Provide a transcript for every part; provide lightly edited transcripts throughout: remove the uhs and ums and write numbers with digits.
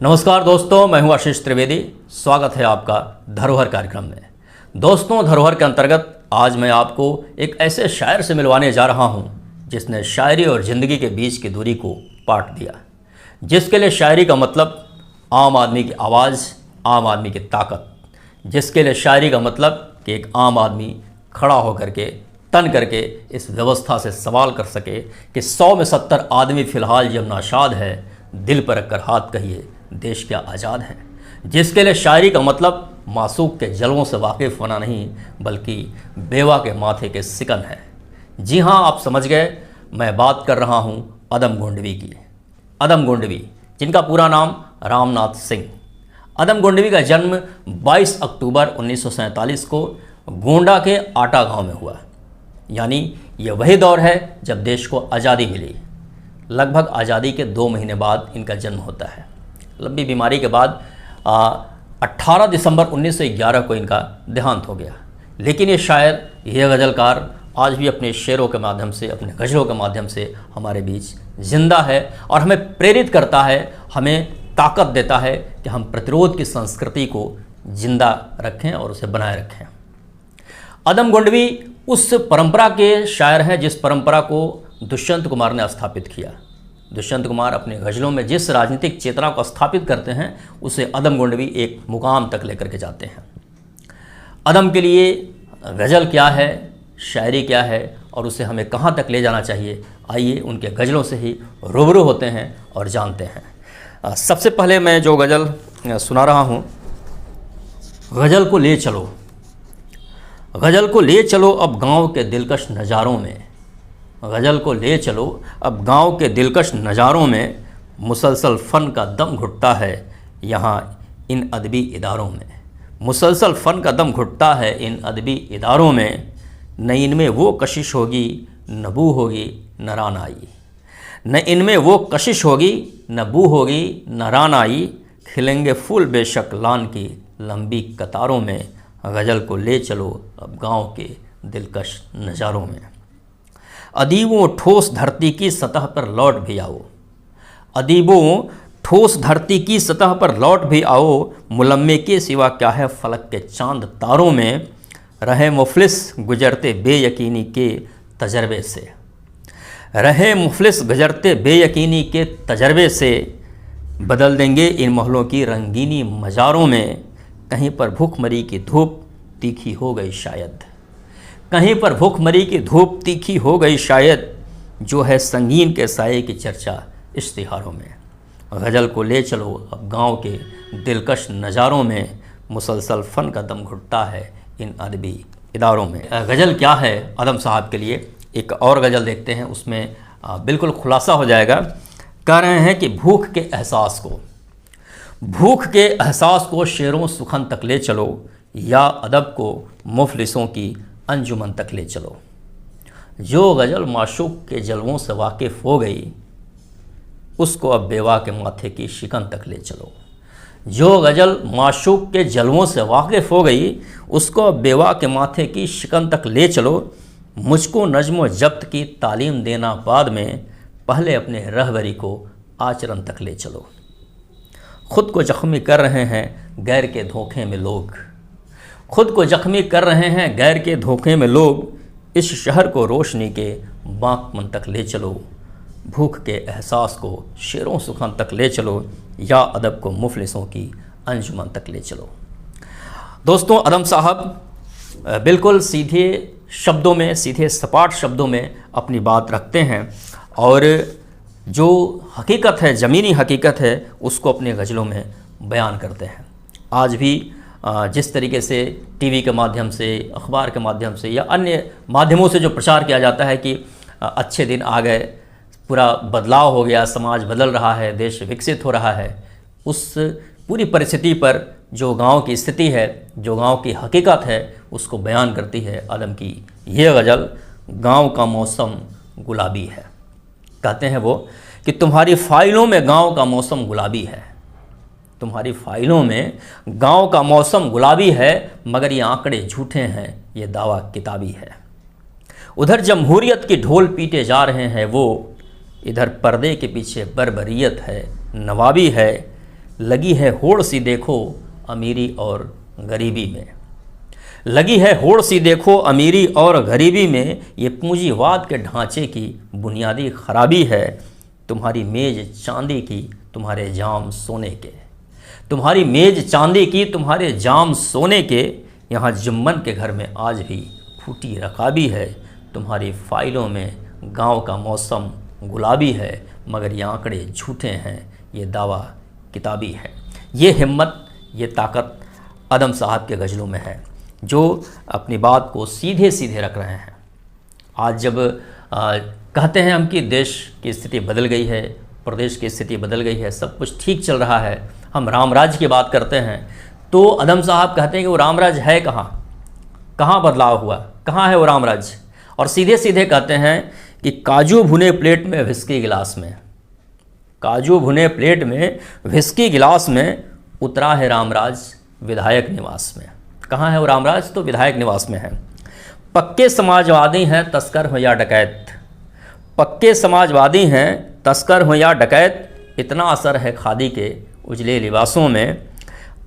नमस्कार दोस्तों, मैं हूं आशीष त्रिवेदी। स्वागत है आपका धरोहर कार्यक्रम में। दोस्तों, धरोहर के अंतर्गत आज मैं आपको एक ऐसे शायर से मिलवाने जा रहा हूं जिसने शायरी और ज़िंदगी के बीच की दूरी को पाट दिया, जिसके लिए शायरी का मतलब आम आदमी की आवाज़, आम आदमी की ताकत, जिसके लिए शायरी का मतलब कि एक आम आदमी खड़ा होकर के तन करके इस व्यवस्था से सवाल कर सके कि 100 में 70 आदमी फ़िलहाल जब नाशाद है, दिल पर रखकर हाथ कहिए देश क्या आज़ाद है। जिसके लिए शायरी का मतलब मासूक के जलवों से वाकिफ़ होना नहीं, बल्कि बेवा के माथे के सिकन है। जी हाँ, आप समझ गए, मैं बात कर रहा हूँ अदम गोंडवी की। अदम गोंडवी, जिनका पूरा नाम रामनाथ सिंह। अदम गोंडवी का जन्म 22 अक्टूबर 1947 को गोंडा के आटा गांव में हुआ। यानी ये वही दौर है जब देश को आज़ादी मिली। लगभग आज़ादी के 2 महीने बाद इनका जन्म होता है। लंबी बीमारी के बाद 18 दिसंबर 1911 को इनका देहांत हो गया। लेकिन ये शायर, ये गज़लकार आज भी अपने शेरों के माध्यम से, अपने गज़लों के माध्यम से हमारे बीच जिंदा है और हमें प्रेरित करता है, हमें ताकत देता है कि हम प्रतिरोध की संस्कृति को जिंदा रखें और उसे बनाए रखें। अदम गोंडवी उस परंपरा के शायर हैं जिस परंपरा को दुष्यंत कुमार ने स्थापित किया। दुष्यंत कुमार अपने गज़लों में जिस राजनीतिक चेतना को स्थापित करते हैं, उसे अदम गोंडवी एक मुकाम तक लेकर के जाते हैं। अदम के लिए गज़ल क्या है, शायरी क्या है और उसे हमें कहाँ तक ले जाना चाहिए, आइए उनके गज़लों से ही रूबरू होते हैं और जानते हैं। सबसे पहले मैं जो गज़ल सुना रहा हूँ, गज़ल को ले चलो। गज़ल को ले चलो अब गांव के दिलकश नज़ारों में। गज़ल को ले चलो अब गांव के दिलकश नज़ारों में। मुसलसल फ़न का दम घुटता है यहाँ इन अदबी इदारों में। मुसलसल फ़न का दम घुटता है इन अदबी इदारों में। न इनमें वो कशिश होगी न बू होगी न रान आई। न इनमें वो कशिश होगी न बू होगी न रान आई। खिलेंगे फूल बेशक लान की लंबी कतारों में। गज़ल को ले चलो अब गांव के दिलकश नज़ारों में। अदीबों ठोस धरती की सतह पर लौट भी आओ। अदीबों ठोस धरती की सतह पर लौट भी आओ। मुलम्मे के सिवा क्या है फलक के चांद तारों में। रहे मुफलिस गुजरते बेयकीनी के तजर्बे से। रहे मुफलिस गुजरते बेयकीनी के तजर्बे से। बदल देंगे इन महलों की रंगीनी मज़ारों में। कहीं पर भूखमरी की धूप तीखी हो गई शायद। कहीं पर भूखमरी की धूप तीखी हो गई शायद। जो है संगीन के साये की चर्चा इश्तिहारों में। गज़ल को ले चलो अब गांव के दिलकश नज़ारों में। मुसलसल फ़न का दम घुटता है इन अदबी इदारों में। गज़ल क्या है अदम साहब के लिए, एक और गज़ल देखते हैं, उसमें बिल्कुल खुलासा हो जाएगा। कह रहे हैं कि भूख के एहसास को शेरों सुखन तक ले चलो, या अदब को मुफलिसों की अंजुमन तक ले चलो। जो गज़ल माशूक के जलवों से वाकिफ़ हो गई, उसको अब बेवा के माथे की शिकन तक ले चलो। जो गज़ल माशूक के जलवों से वाकिफ़ हो गई, उसको अब बेवा के माथे की शिकन तक ले चलो। मुझको नज़्म ज़ब्त की तालीम देना बाद में, पहले अपने रहबरी को आचरण तक ले चलो। खुद को ज़ख्मी कर रहे हैं गैर के धोखे में लोग। खुद को ज़ख्मी कर रहे हैं गैर के धोखे में लोग। इस शहर को रोशनी के बाँक मन तक ले चलो। भूख के एहसास को शेरों सुखन तक ले चलो, या अदब को मुफलिसों की अंजुमन तक ले चलो। दोस्तों, अदम साहब बिल्कुल सीधे शब्दों में, सीधे सपाट शब्दों में अपनी बात रखते हैं और जो हकीकत है, ज़मीनी हकीकत है, उसको अपने गज़लों में बयान करते हैं। आज भी जिस तरीके से टीवी के माध्यम से, अखबार के माध्यम से या अन्य माध्यमों से जो प्रचार किया जाता है कि अच्छे दिन आ गए, पूरा बदलाव हो गया, समाज बदल रहा है, देश विकसित हो रहा है, उस पूरी परिस्थिति पर जो गांव की स्थिति है, जो गांव की हकीकत है, उसको बयान करती है अदम की ये गज़ल। गांव का मौसम गुलाबी है। कहते हैं वो कि तुम्हारी फाइलों में गांव का मौसम गुलाबी है। तुम्हारी फाइलों में गांव का मौसम गुलाबी है, मगर ये आंकड़े झूठे हैं, ये दावा किताबी है। उधर जमहूरियत की ढोल पीटे जा रहे हैं वो, इधर पर्दे के पीछे बर्बरियत है, नवाबी है। लगी है होड़ सी देखो अमीरी और गरीबी में। लगी है होड़ सी देखो अमीरी और गरीबी में, ये पूंजीवाद के ढांचे की बुनियादी खराबी है। तुम्हारी मेज चांदी की तुम्हारे जाम सोने के, तुम्हारी मेज चांदी की तुम्हारे जाम सोने के, यहाँ जुम्मन के घर में आज भी फूटी रकाबी है। तुम्हारी फाइलों में गांव का मौसम गुलाबी है, मगर ये आंकड़े झूठे हैं, ये दावा किताबी है। ये हिम्मत, ये ताकत अदम साहब के गज़लों में है, जो अपनी बात को सीधे सीधे रख रहे हैं। आज जब कहते हैं हम कि देश की स्थिति बदल गई है, प्रदेश की स्थिति बदल गई है, सब कुछ ठीक चल रहा है, हम राम राज्य की बात करते हैं, तो अदम साहब कहते हैं कि वो राम राज्य है कहाँ, कहाँ बदलाव हुआ, कहाँ है वो राम राज्य। और सीधे सीधे कहते हैं कि काजू भुने प्लेट में विस्की गिलास में, काजू भुने प्लेट में विस्की गिलास में उतरा है रामराज विधायक निवास में। कहाँ है वो रामराज? तो विधायक निवास में है। पक्के समाजवादी हैं तस्कर हो या डकैत, पक्के समाजवादी हैं तस्कर हो या डकैत, इतना असर है खादी के उजले लिबासों में।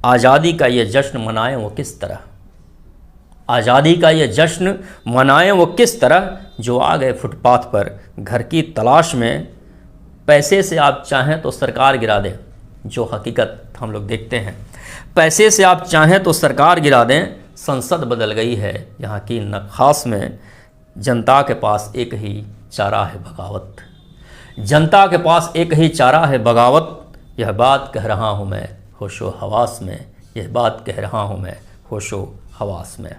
आज़ादी का ये जश्न मनाएं वो किस तरह, आज़ादी का ये जश्न मनाएं वो किस तरह, जो आ गए फुटपाथ पर घर की तलाश में। पैसे से आप चाहें तो सरकार गिरा दें, जो हकीकत हम लोग देखते हैं। पैसे से आप चाहें तो सरकार गिरा दें, संसद बदल गई है यहाँ की नखास में। जनता के पास एक ही चारा है बगावत, जनता के पास एक ही चारा है बगावत। यह बात कह रहा हूँ मैं होशो हवास में, यह बात कह रहा हूँ मैं होशो हवास में।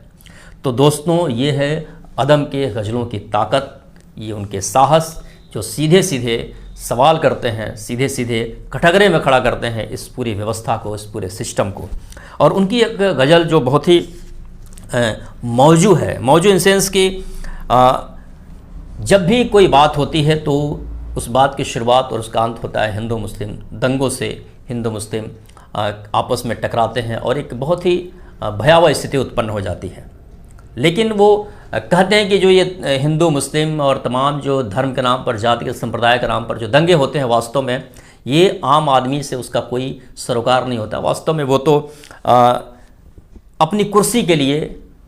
तो दोस्तों, ये है अदम के गज़लों की ताकत, ये उनके साहस, जो सीधे सीधे सवाल करते हैं, सीधे सीधे कटघरे में खड़ा करते हैं इस पूरी व्यवस्था को, इस पूरे सिस्टम को। और उनकी एक गज़ल जो बहुत ही मौजू है, मौजू इन सेंस कि जब भी कोई बात होती है तो उस बात की शुरुआत और उसका अंत होता है हिंदू मुस्लिम दंगों से। हिंदू मुस्लिम आपस में टकराते हैं और एक बहुत ही भयावह स्थिति उत्पन्न हो जाती है। लेकिन वो कहते हैं कि जो ये हिंदू मुस्लिम और तमाम जो धर्म के नाम पर, जाति के संप्रदाय के नाम पर जो दंगे होते हैं, वास्तव में ये आम आदमी से उसका कोई सरोकार नहीं होता। वास्तव में वो तो अपनी कुर्सी के लिए,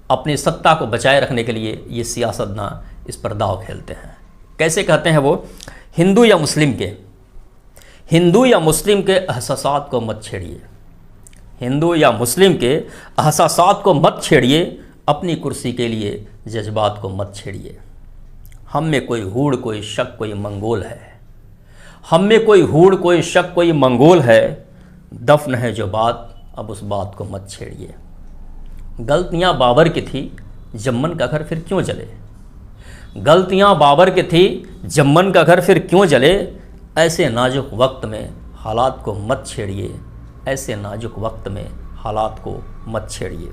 अपनी सत्ता को बचाए रखने के लिए ये सियासतदां इस पर दाव खेलते हैं। कैसे कहते हैं वो? हिंदू या मुस्लिम के, हिंदू या मुस्लिम के एहसासात को मत छेड़िए, हिंदू या मुस्लिम के एहसासात को मत छेड़िए, अपनी कुर्सी के लिए जज्बात को मत छेड़िए। हम में कोई हूड़, कोई शक, कोई मंगोल है, हम में कोई हूड़, कोई शक, कोई मंगोल है, दफन है जो बात, अब उस बात को मत छेड़िए। गलतियां बाबर की थी, जम्मन का घर फिर क्यों जले, गलतियां बाबर की थी, जम्मन का घर फिर क्यों जले। ऐसे नाजुक वक्त में हालात को मत छेड़िए, ऐसे नाजुक वक्त में हालात को मत छेड़िए।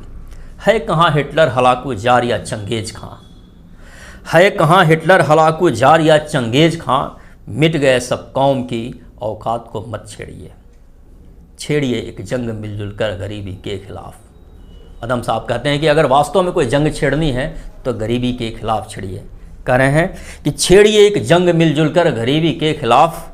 है कहाँ हिटलर हलाकू जार या चंगेज खां, है कहाँ हिटलर हलाकू जार या चंगेज खां, मिट गए सब कौम की औकात को मत छेड़िए। छेड़िए एक जंग मिलजुल कर गरीबी के खिलाफ। अदम साहब कहते हैं कि अगर वास्तव में कोई जंग छेड़नी है तो गरीबी के खिलाफ छेड़िए। कह रहे हैं कि छेड़िए एक जंग मिलजुल कर गरीबी के खिलाफ,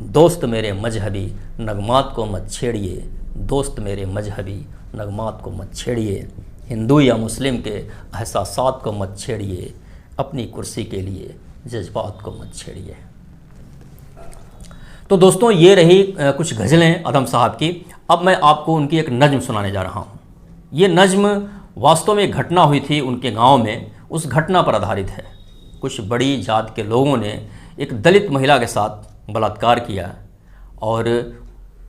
दोस्त मेरे मजहबी नगमात को मत छेड़िए, दोस्त मेरे मजहबी नगमात को मत छेड़िए। हिंदू या मुस्लिम के एहसासात को मत छेड़िए, अपनी कुर्सी के लिए जज्बात को मत छेड़िए। तो दोस्तों, ये रही कुछ गज़लें अदम साहब की। अब मैं आपको उनकी एक नज़्म सुनाने जा रहा हूँ। ये नज़्म वास्तव में एक घटना हुई थी उनके गांव में, उस घटना पर आधारित है। कुछ बड़ी जात के लोगों ने एक दलित महिला के साथ बलात्कार किया और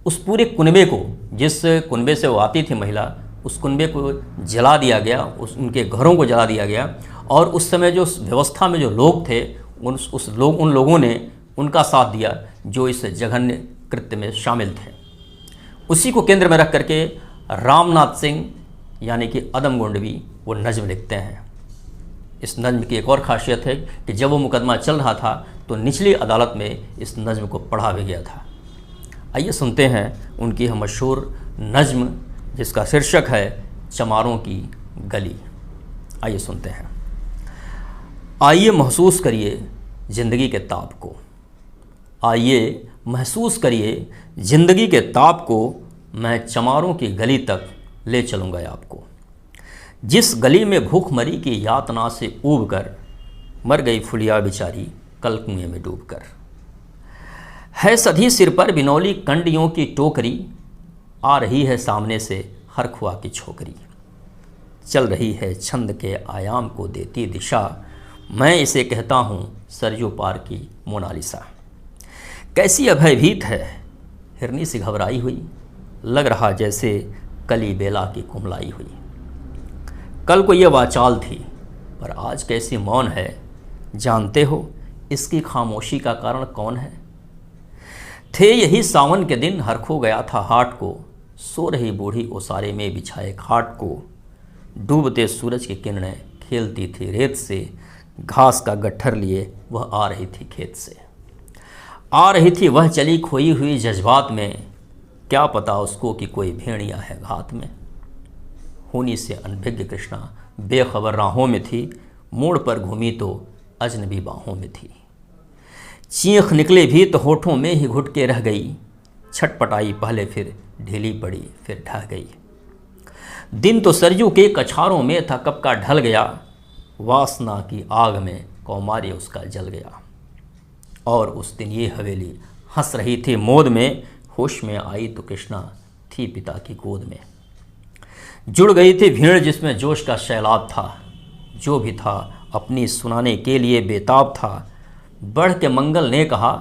उस पूरे कुनबे को, जिस कुनबे से वो आती थी महिला, उस कुनबे को जला दिया गया, उनके घरों को जला दिया गया। और उस समय जो व्यवस्था में जो लोग थे उन लोगों ने उनका साथ दिया जो इस जघन्य कृत्य में शामिल थे। उसी को केंद्र में रख करके रामनाथ सिंह यानी कि अदम गोंडवी वो नज़्म लिखते हैं। इस नज़्म की एक और ख़ासियत है कि जब वो मुकदमा चल रहा था तो निचली अदालत में इस नज़्म को पढ़ा भी गया था। आइए सुनते हैं उनकी यह मशहूर नज़्म जिसका शीर्षक है चमारों की गली। आइए सुनते हैं। आइए महसूस करिए ज़िंदगी के ताप को, आइए महसूस करिए ज़िंदगी के ताप को, मैं चमारों की गली तक ले चलूँगा आपको, जिस गली में भूखमरी की यातना से ऊब कर मर गई फुलिया बेचारी कल कुएं में डूब कर। है सधी सिर पर बिनौली कंडियों की टोकरी, आ रही है सामने से हर खुआ की छोकरी। चल रही है छंद के आयाम को देती दिशा, मैं इसे कहता हूँ सरयू पार की मोनालिसा। कैसी अभयभीत है हिरनी सी घबराई हुई, लग रहा जैसे कली बेला की कुमलाई हुई। कल को ये वाचाल थी पर आज कैसी मौन है, जानते हो इसकी खामोशी का कारण कौन है। थे यही सावन के दिन हरखो गया था हाट को, सो रही बूढ़ी ओसारे में बिछाए खाट को। डूबते सूरज की किरणें खेलती थी रेत से, घास का गट्ठर लिए वह आ रही थी खेत से। आ रही थी वह चली खोई हुई जज्बात में, क्या पता उसको कि कोई भेड़िया है घात में। होनी से अनभिज्ञ कृष्णा बेखबर राहों में थी, मोड़ पर घूमी तो अजनबी बाहों में थी। चीख निकले भी तो होठों में ही घुट के रह गई, छटपटाई पहले फिर ढीली पड़ी फिर ढह गई। दिन तो सरयू के कछारों में था कब का ढल गया, वासना की आग में कौमार्य उसका जल गया। और उस दिन ये हवेली हंस रही थी मोद में, होश में आई तो कृष्णा थी पिता की गोद में। जुड़ गई थी भीड़ जिसमें जोश का सैलाब था, जो भी था अपनी सुनाने के लिए बेताब था। बढ़ के मंगल ने कहा,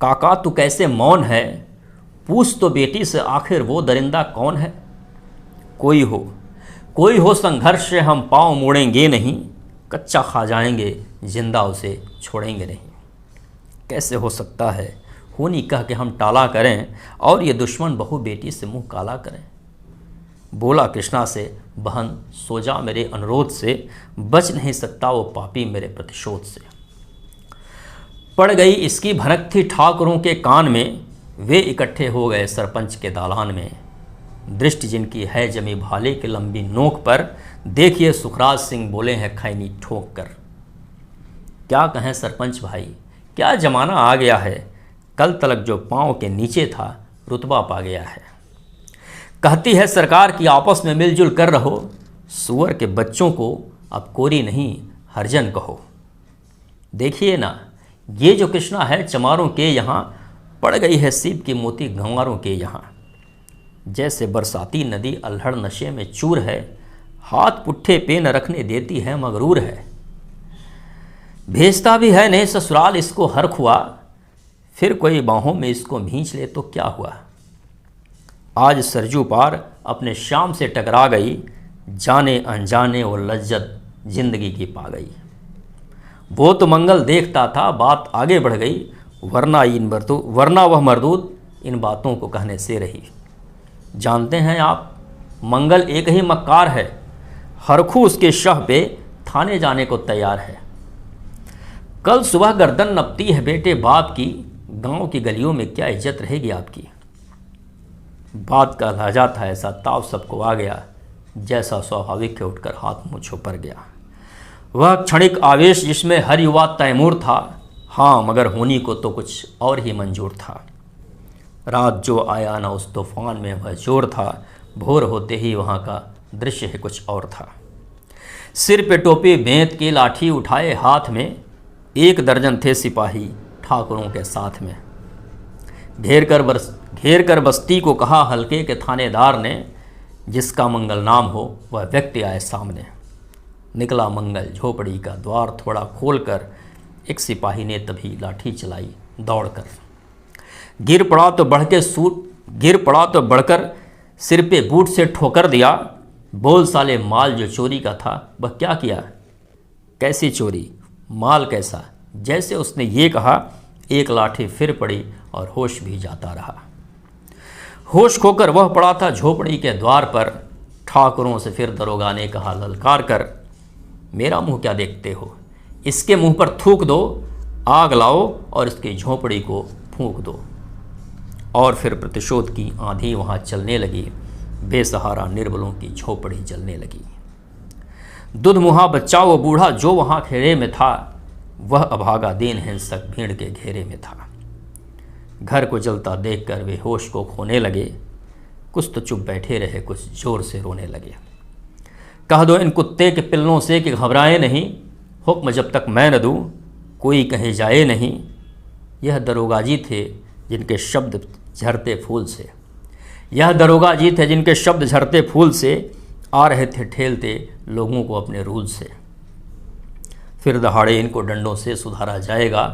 काका तू कैसे मौन है, पूछ तो बेटी से आखिर वो दरिंदा कौन है। कोई हो संघर्ष से हम पाँव मोड़ेंगे नहीं, कच्चा खा जाएंगे जिंदा उसे छोड़ेंगे नहीं। कैसे हो सकता है होनी कह के हम टाला करें, और ये दुश्मन बहू बेटी से मुंह काला करें। बोला कृष्णा से, बहन सो जा मेरे अनुरोध से, बच नहीं सकता वो पापी मेरे प्रतिशोध से। पड़ गई इसकी भनक थी ठाकुरों के कान में, वे इकट्ठे हो गए सरपंच के दालान में। दृष्टि जिनकी है जमी भाले की लंबी नोक पर, देखिए सुखराज सिंह बोले हैं खैनी ठोक कर। क्या कहें सरपंच भाई, क्या जमाना आ गया है, कल तलक जो पाँव के नीचे था रुतबा पा गया है। कहती है सरकार की आपस में मिलजुल कर रहो, सुअर के बच्चों को अब कोरी नहीं हरजन कहो। देखिए ना ये जो कृष्णा है चमारों के यहाँ, पड़ गई है सीप की मोती गंवारों के यहाँ। जैसे बरसाती नदी अल्हड़ नशे में चूर है, हाथ पुट्ठे पे न रखने देती है मगरूर है। भेजता भी है नहीं ससुराल इसको हर खुआ, फिर कोई बाहों में इसको भींच ले तो क्या हुआ। आज सरजू पार अपने श्याम से टकरा गई, जाने अनजाने वो लज्जत जिंदगी की पा गई। वो तो मंगल देखता था बात आगे बढ़ गई, वरना वह मरदूद इन बातों को कहने से रही। जानते हैं आप मंगल एक ही मक्कार है, हरखू उसके शह पे थाने जाने को तैयार है। कल सुबह गर्दन नपती है बेटे बाप की, गांव की गलियों में क्या इज्जत रहेगी आपकी। बात का लहजा था ऐसा ताव सबको आ गया, जैसा स्वाभाविक है उठकर हाथ मुँह छुपर गया। वह क्षणिक आवेश जिसमें हर युवा तैमूर था, हाँ मगर होनी को तो कुछ और ही मंजूर था। रात जो आया ना उस तूफान में वह जोर था, भोर होते ही वहाँ का दृश्य ही कुछ और था। सिर पे टोपी बेंत की लाठी उठाए हाथ में, 1 दर्जन थे सिपाही ठाकुरों के साथ में। घेर कर बस्ती को कहा हल्के के थानेदार ने, जिसका मंगल नाम हो वह व्यक्ति आए सामने। निकला मंगल झोपड़ी का द्वार थोड़ा खोलकर, एक सिपाही ने तभी लाठी चलाई दौड़कर। गिर पड़ा तो बढ़कर सिर पे बूट से ठोकर दिया। बोल साले माल जो चोरी का था वह क्या किया। कैसी चोरी, माल कैसा। जैसे उसने ये कहा, एक लाठी फिर पड़ी और होश भी जाता रहा। होश खोकर वह पड़ा था झोपड़ी के द्वार पर। ठाकुरों से फिर दरोगा ने कहा ललकार कर, मेरा मुंह क्या देखते हो, इसके मुंह पर थूक दो, आग लाओ और इसकी झोपड़ी को फूंक दो। और फिर प्रतिशोध की आंधी वहाँ चलने लगी, बेसहारा निर्बलों की झोपड़ी जलने लगी। दुधमुहा बच्चा वो बूढ़ा जो वहाँ घेरे में था, वह अभागा दीन हिंसक भीड़ के घेरे में था। घर को जलता देखकर वे होश को खोने लगे। कुछ तो चुप बैठे रहे, कुछ ज़ोर से रोने लगे। कह दो इन कुत्ते के पिल्लों से कि घबराए नहीं, हुक्म जब तक मैं न दूँ कोई कहीं जाए नहीं। यह दरोगा जी थे जिनके शब्द झरते फूल से, यह दरोगा जी थे जिनके शब्द झरते फूल से, आ रहे थे ठेलते लोगों को अपने रूल से। फिर दहाड़े इनको डंडों से सुधारा जाएगा,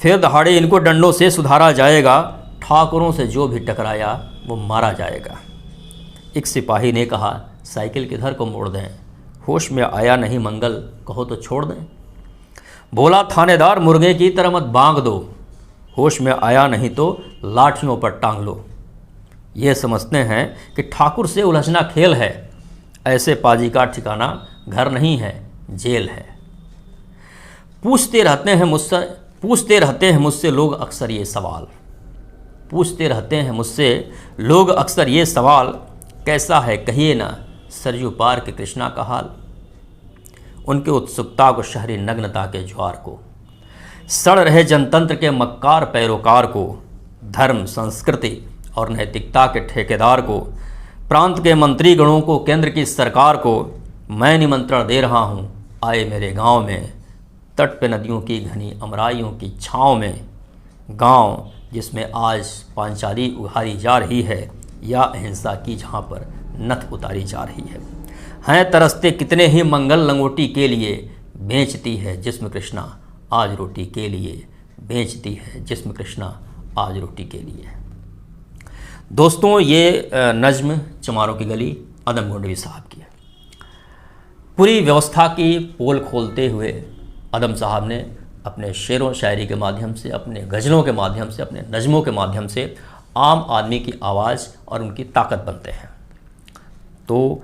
फिर दहाड़े इनको डंडों से सुधारा जाएगा, ठाकुरों से जो भी टकराया वो मारा जाएगा। एक सिपाही ने कहा साइकिल किधर को मोड़ दें, होश में आया नहीं मंगल कहो तो छोड़ दें। बोला थानेदार मुर्गे की तरह मत बांग दो, होश में आया नहीं तो लाठियों पर टांग लो। ये समझते हैं कि ठाकुर से उलझना खेल है, ऐसे पाजी का ठिकाना घर नहीं है जेल है। पूछते रहते हैं मुझसे लोग अक्सर ये सवाल, पूछते रहते हैं मुझसे लोग अक्सर ये सवाल, कैसा है कहिए ना सरयू पार के कृष्णा का हाल। उनके उत्सुकता को, शहरी नग्नता के ज्वार को, सड़ रहे जनतंत्र के मक्कार पैरोकार को, धर्म संस्कृति और नैतिकता के ठेकेदार को, प्रांत के मंत्रीगणों को, केंद्र की सरकार को मैं निमंत्रण दे रहा हूँ, आए मेरे गांव में, तट पे नदियों की घनी अमराइयों की छाँव में। गांव जिसमें आज पांचाली उघारी जा रही है, या अहिंसा की जहाँ पर नथ उतारी जा रही है। हैं तरसते कितने ही मंगल लंगोटी के लिए, बेचती है जिस्म कृष्णा आज रोटी के लिए, बेचती है जिस्म कृष्णा आज रोटी के लिए। दोस्तों, ये नज्म चमारों की गली अदम गोंडवी साहब की है। पूरी व्यवस्था की पोल खोलते हुए अदम साहब ने अपने शेरों शायरी के माध्यम से, अपने गज़लों के माध्यम से, अपने नज़मों के माध्यम से आम आदमी की आवाज़ और उनकी ताकत बनते हैं। तो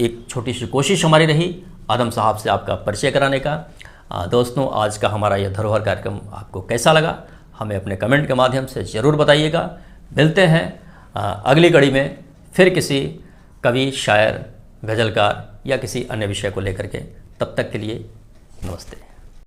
एक छोटी सी कोशिश हमारी रही आदम साहब से आपका परिचय कराने का। दोस्तों, आज का हमारा यह धरोहर कार्यक्रम आपको कैसा लगा, हमें अपने कमेंट के माध्यम से ज़रूर बताइएगा। मिलते हैं अगली कड़ी में फिर किसी कवि, शायर, गज़लकार या किसी अन्य विषय को लेकर के। तब तक के लिए नमस्ते।